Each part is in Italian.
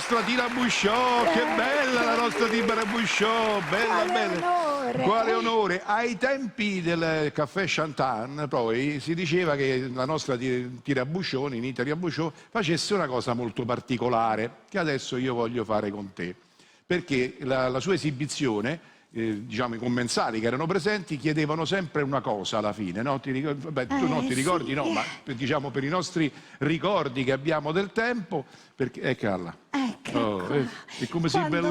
nostra Tirabusciò, che bella la nostra Tirabusciò, bella, bella. Quale onore! Ai tempi del caffè Chantan, poi, si diceva che la nostra Tirabusciò, Ninì Tirabusciò, facesse una cosa molto particolare, che adesso io voglio fare con te. Perché la sua esibizione, diciamo i commensali che erano presenti chiedevano sempre una cosa alla fine, no? Vabbè, tu non ti ricordi, sì, no, ma diciamo per i nostri ricordi che abbiamo del tempo, perché Carla, e come si bella,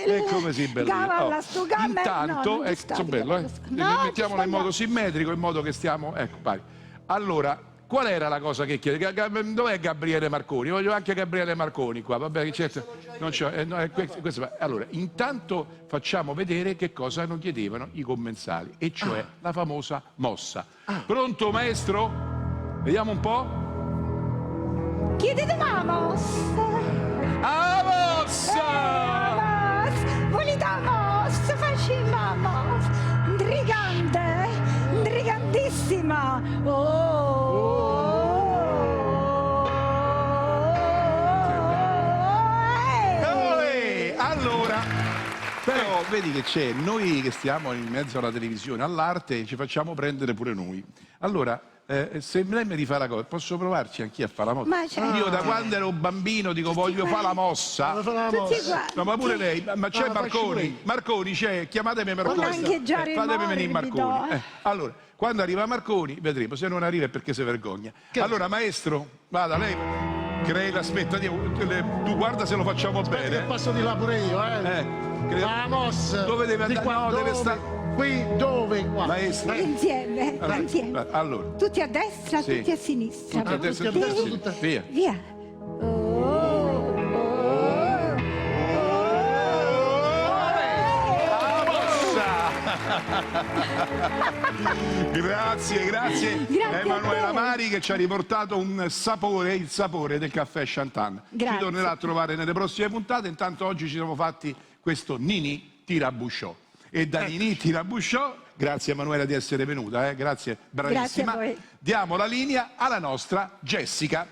e come si bella. Intanto, no, bello, no, mettiamola in modo simmetrico, in modo che stiamo, ecco, pari. Allora, qual era la cosa che chiede? Dov'è Gabriele Marconi? Voglio anche Gabriele Marconi qua, vabbè, certo, non c'è, allora, intanto facciamo vedere che cosa non chiedevano i commensali, e cioè la famosa mossa. Pronto, maestro? Vediamo un po'. Chiedete la mossa. La mossa! Volete la mossa? Facciamo la mossa. Intrigante, intrigantissima. Allora, però vedi che c'è, noi che stiamo in mezzo alla televisione, all'arte, ci facciamo prendere pure noi. Allora, se lei mi rifà la cosa, posso provarci anch'io a fare la mossa? Io da quando ero bambino dico voglio fare la mossa. No, ma pure lei, ma c'è Marconi? Marconi c'è, chiamatemi Marconi. Fatemi venire Marconi. Allora, quando arriva Marconi, vedremo, se non arriva è perché si vergogna. Allora, maestro, vada, lei crei l'aspettativa, tu guarda se lo facciamo bene. Che passo di là pure io, la mossa. Dove deve andare? No, deve stare. Qui, dove? Qua. Maestro. Insieme, insieme. Allora. Tutti a destra, sì, tutti a sinistra. Tutti a destra, tutti a sinistra. Via. Via. Grazie, grazie Emanuela Mari che ci ha riportato un sapore, il sapore del caffè Chantan. Ci tornerà a trovare nelle prossime puntate. Intanto oggi ci siamo fatti questo Ninì Tirabusciò. E da Ninì Tirabusciò, grazie Emanuela di essere venuta, grazie, bravissima. Grazie a voi. Diamo la linea alla nostra Jessica.